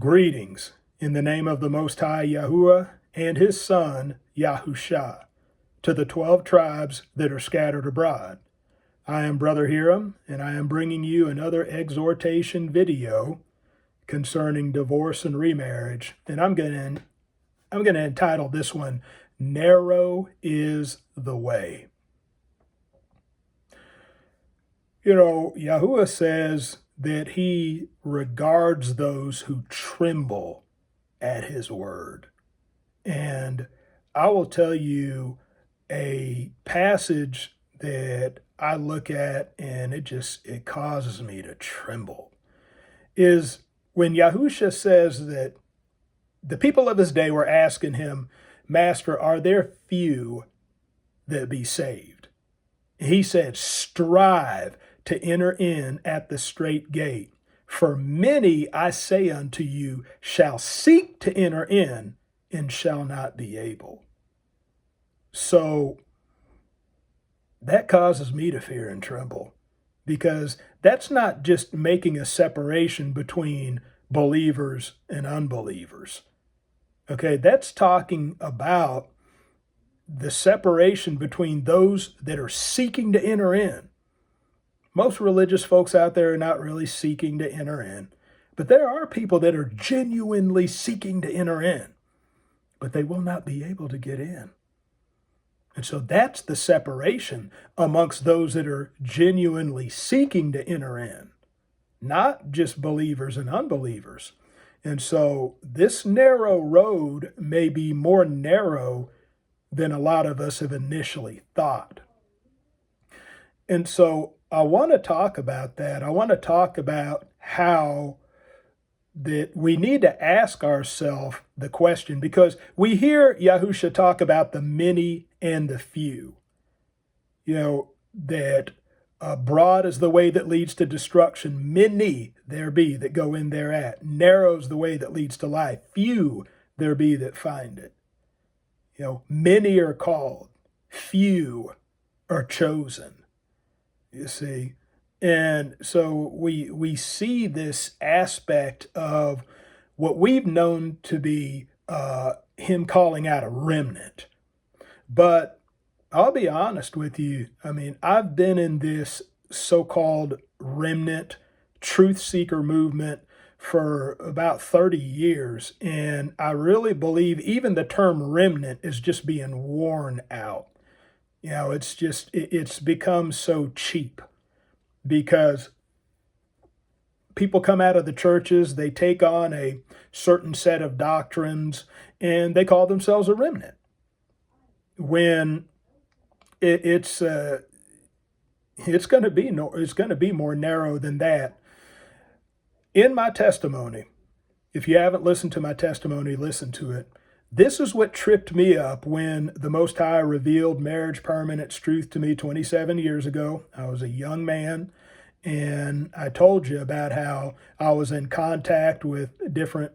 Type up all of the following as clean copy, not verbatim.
Greetings in the name of the Most High Yahuwah and his Son, Yahusha, to the 12 tribes that are scattered abroad. I am Brother Hiram, and I am bringing you another exhortation video concerning divorce and remarriage. And I'm going to entitle this one, Narrow is the Way. You know, Yahuwah says that he regards those who tremble at his word. And I will tell you a passage that I look at and it causes me to tremble, is when Yahusha says that the people of his day were asking him, Master, are there few that be saved? He said, strive to enter in at the strait gate. For many, I say unto you, shall seek to enter in and shall not be able. So that causes me to fear and tremble, because that's not just making a separation between believers and unbelievers. Okay, that's talking about the separation between those that are seeking to enter in. Most religious folks out there are not really seeking to enter in, but there are people that are genuinely seeking to enter in, but they will not be able to get in. And so that's the separation amongst those that are genuinely seeking to enter in, not just believers and unbelievers. And so this narrow road may be more narrow than a lot of us have initially thought. And so I want to talk about that. I want to talk about how that we need to ask ourselves the question, because we hear Yahusha talk about the many and the few. You know, that broad is the way that leads to destruction. Many there be that go in thereat. Narrow is the way that leads to life. Few there be that find it. You know, many are called, few are chosen. You see, and so we see this aspect of what we've known to be him calling out a remnant. But I'll be honest with you. I mean, I've been in this so-called remnant truth seeker movement for about 30 years, and I really believe even the term remnant is just being worn out. You know, it's become so cheap, because people come out of the churches, they take on a certain set of doctrines, and they call themselves a remnant. When it's going to be more narrow than that. In my testimony, if you haven't listened to my testimony, listen to it. This is what tripped me up when the Most High revealed marriage permanence truth to me 27 years ago. I was a young man, and I told you about how I was in contact with different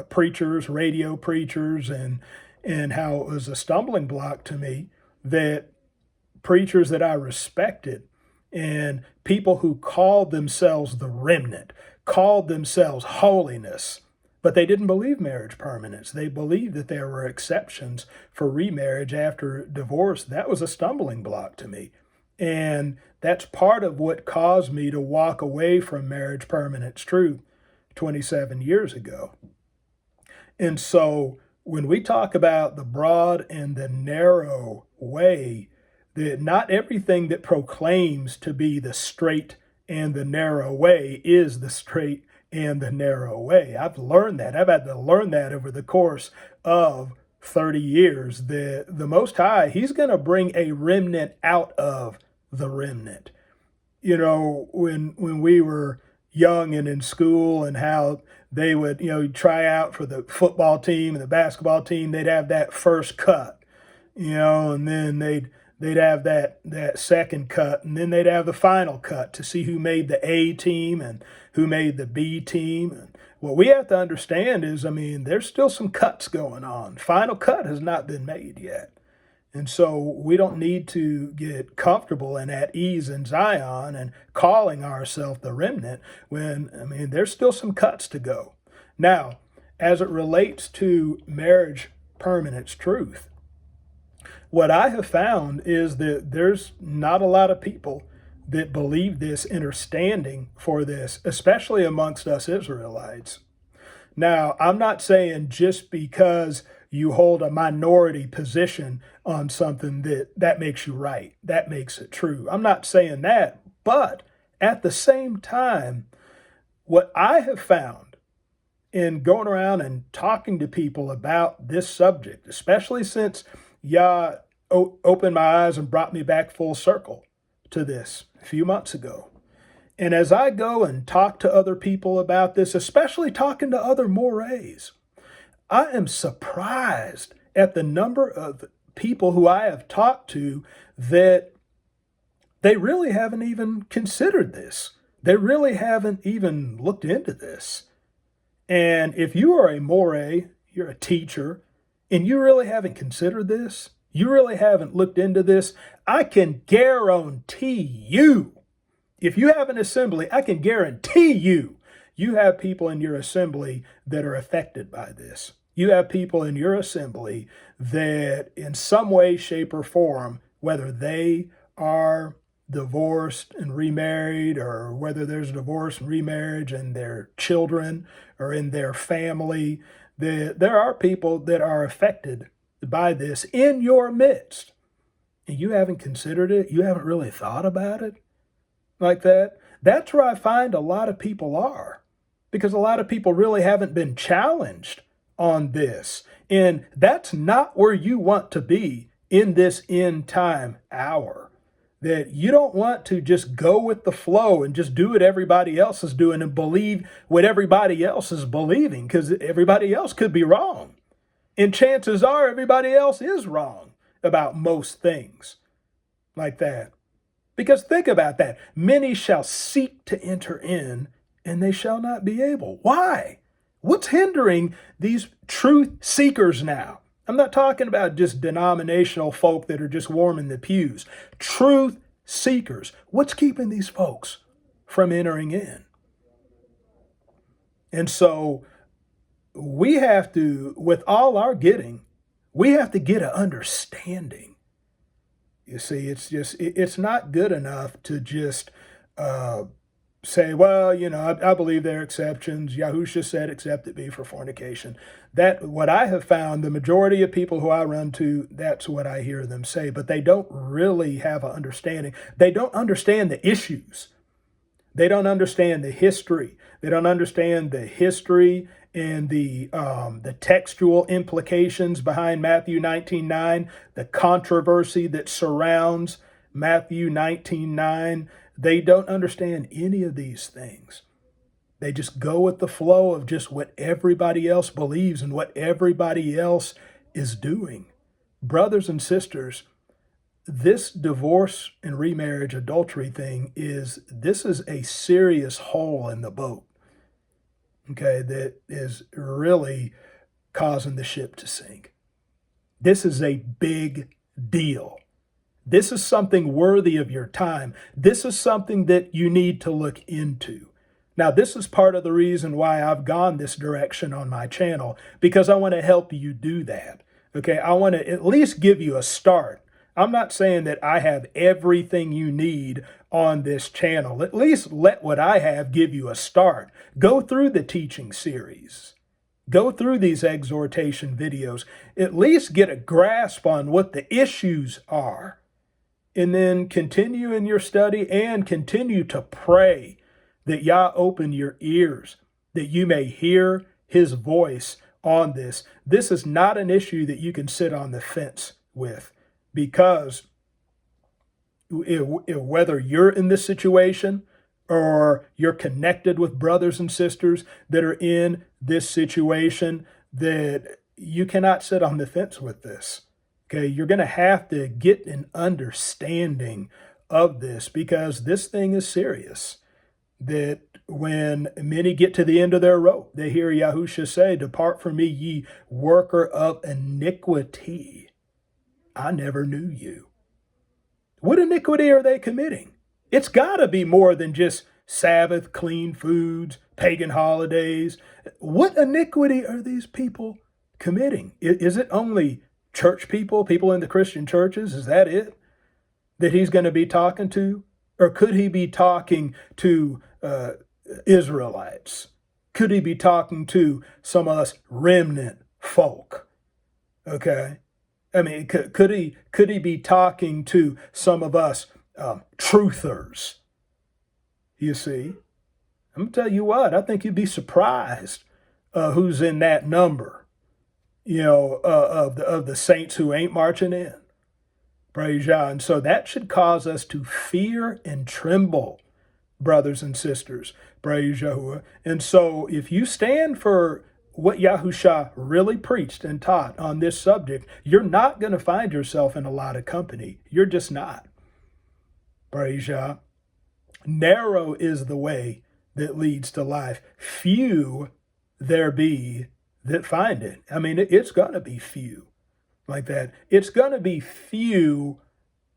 preachers, radio preachers, and how it was a stumbling block to me that preachers that I respected and people who called themselves the remnant, called themselves holiness, but they didn't believe marriage permanence. They believed that there were exceptions for remarriage after divorce. That was a stumbling block to me. And that's part of what caused me to walk away from marriage permanence truth 27 years ago. And so when we talk about the broad and the narrow way, that not everything that proclaims to be the straight and the narrow way is the straight and the narrow way. I've learned that. I've had to learn that over the course of 30 years. The Most High, he's going to bring a remnant out of the remnant. You know, when we were young and in school, and how they would, try out for the football team and the basketball team, they'd have that first cut, and then they'd have that second cut, and then they'd have the final cut to see who made the A team and who made the B team. And what we have to understand is, there's still some cuts going on. Final cut has not been made yet. And so we don't need to get comfortable and at ease in Zion and calling ourselves the remnant when, there's still some cuts to go. Now, as it relates to marriage permanence truth, what I have found is that there's not a lot of people that believe this and are standing for this, especially amongst us Israelites. Now, I'm not saying just because you hold a minority position on something that makes you right, that makes it true. I'm not saying that, but at the same time, what I have found in going around and talking to people about this subject, especially since Yah opened my eyes and brought me back full circle to this a few months ago. And as I go and talk to other people about this, especially talking to other mores, I am surprised at the number of people who I have talked to that they really haven't even considered this. They really haven't even looked into this. And if you are a more, you're a teacher, and you really haven't considered this, you really haven't looked into this, I can guarantee you, if you have an assembly, I can guarantee you, you have people in your assembly that are affected by this. You have people in your assembly that in some way, shape, or form, whether they are divorced and remarried, or whether there's divorce and remarriage and their children or in their family, there are people that are affected by this in your midst. And you haven't considered it. You haven't really thought about it like that. That's where I find a lot of people are, because a lot of people really haven't been challenged on this. And that's not where you want to be in this end time hour. That you don't want to just go with the flow and just do what everybody else is doing and believe what everybody else is believing, because everybody else could be wrong. And chances are everybody else is wrong about most things like that. Because think about that. Many shall seek to enter in, and they shall not be able. Why? What's hindering these truth seekers now? I'm not talking about just denominational folk that are just warming the pews. Truth seekers. What's keeping these folks from entering in? And so we have to, with all our getting, we have to get an understanding. You see, it's not good enough to just say, well, I believe there are exceptions. Yahusha said, except it be for fornication. That, what I have found, the majority of people who I run to, that's what I hear them say, but they don't really have an understanding. They don't understand the issues. They don't understand the history. They don't understand the history and the textual implications behind Matthew 19:9, the controversy that surrounds Matthew 19:9. They don't understand any of these things. They just go with the flow of just what everybody else believes and what everybody else is doing. Brothers and sisters, this divorce and remarriage adultery thing this is a serious hole in the boat, okay, that is really causing the ship to sink. This is a big deal. This is something worthy of your time. This is something that you need to look into. Now, this is part of the reason why I've gone this direction on my channel, because I want to help you do that. Okay, I want to at least give you a start. I'm not saying that I have everything you need on this channel. At least let what I have give you a start. Go through the teaching series. Go through these exhortation videos. At least get a grasp on what the issues are. And then continue in your study and continue to pray that Yah open your ears, that you may hear his voice on this. This is not an issue that you can sit on the fence with, because whether you're in this situation or you're connected with brothers and sisters that are in this situation, that you cannot sit on the fence with this. Okay, you're going to have to get an understanding of this, because this thing is serious. That when many get to the end of their rope, they hear Yahusha say, "Depart from me, ye worker of iniquity. I never knew you." What iniquity are they committing? It's got to be more than just Sabbath, clean foods, pagan holidays. What iniquity are these people committing? Is it only church people, people in the Christian churches? Is that it that he's going to be talking to? Or could he be talking to Israelites? Could he be talking to some of us remnant folk? Okay. I mean, could he be talking to some of us truthers? You see, I'm gonna tell you what. I think you'd be surprised who's in that number. Of the saints who ain't marching in. Praise God. And so that should cause us to fear and tremble, brothers and sisters. Praise Yahuwah. And so if you stand for what Yahusha really preached and taught on this subject, you're not going to find yourself in a lot of company. You're just not. Praise Yah. Narrow is the way that leads to life. Few there be that find it. I mean, it's going to be few like that. It's going to be few,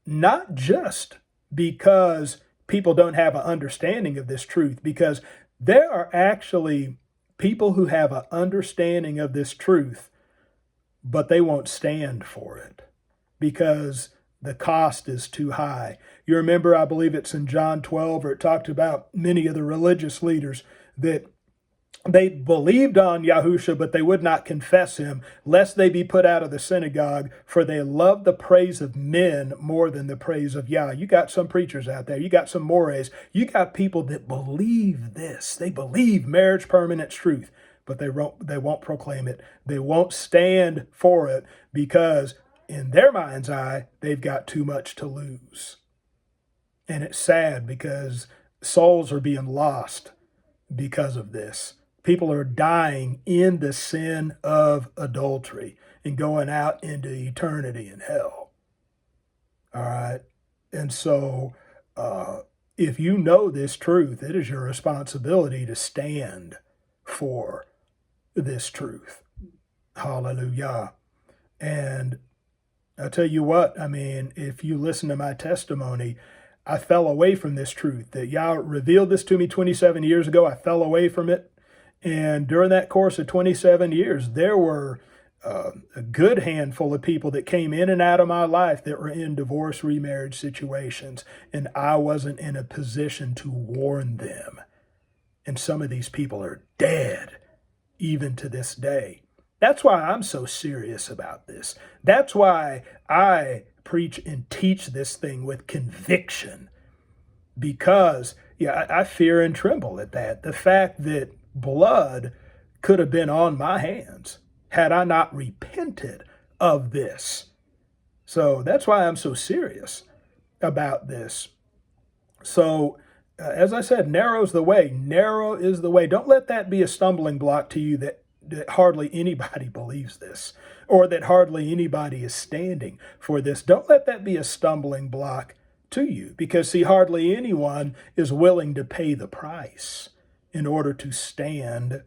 not just because people don't have an understanding of this truth, because there are actually people who have an understanding of this truth, but they won't stand for it because the cost is too high. You remember, I believe it's in John 12, where it talked about many of the religious leaders that they believed on Yahusha, but they would not confess him, lest they be put out of the synagogue, for they love the praise of men more than the praise of Yah. You got some preachers out there. You got some mores. You got people that believe this. They believe marriage permanence truth, but they won't proclaim it. They won't stand for it because in their mind's eye, they've got too much to lose. And it's sad because souls are being lost because of this. People are dying in the sin of adultery and going out into eternity in hell. All right. And so if you know this truth, it is your responsibility to stand for this truth. Hallelujah. And I'll tell you what, I mean, if you listen to my testimony, I fell away from this truth. That Yah revealed this to me 27 years ago. I fell away from it. And during that course of 27 years, there were a good handful of people that came in and out of my life that were in divorce, remarriage situations, and I wasn't in a position to warn them. And some of these people are dead, even to this day. That's why I'm so serious about this. That's why I preach and teach this thing with conviction, because I fear and tremble at that. The fact that blood could have been on my hands had I not repented of this. So that's why I'm so serious about this. So as I said, narrow's the way. Narrow is the way. Don't let that be a stumbling block to you that hardly anybody believes this, or that hardly anybody is standing for this. Don't let that be a stumbling block to you, because see, hardly anyone is willing to pay the price in order to stand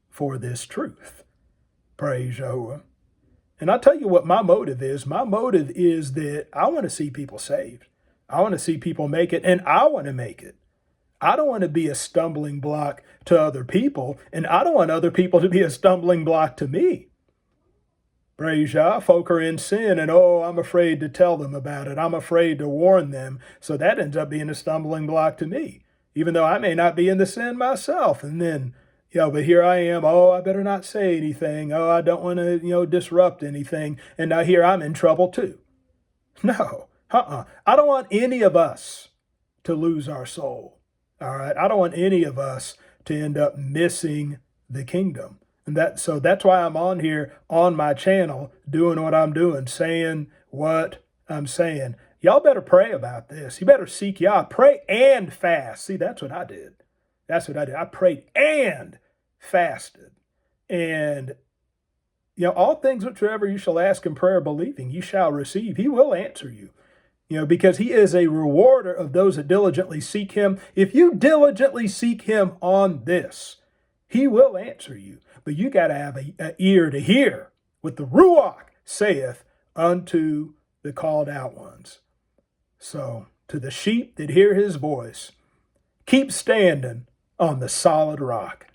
for this truth. Praise Yahuwah. And I'll tell you what my motive is. My motive is that I want to see people saved. I want to see people make it, and I want to make it. I don't want to be a stumbling block to other people, and I don't want other people to be a stumbling block to me. Praise Yah. Folk are in sin, and I'm afraid to tell them about it. I'm afraid to warn them. So that ends up being a stumbling block to me, even though I may not be in the sin myself. And then, but here I am. I better not say anything. I don't want to, disrupt anything. And now here I'm in trouble too. No, I don't want any of us to lose our soul. All right. I don't want any of us to end up missing the kingdom. And that's why I'm on here on my channel doing what I'm doing, saying what I'm saying. Y'all better pray about this. You better seek Yah. Pray and fast. See, that's what I did. I prayed and fasted. And, all things whatsoever you shall ask in prayer, believing, you shall receive. He will answer you. Because he is a rewarder of those that diligently seek him. If you diligently seek him on this, he will answer you. But you got to have an ear to hear what the Ruach saith unto the called out ones. So to the sheep that hear his voice, keep standing on the solid rock.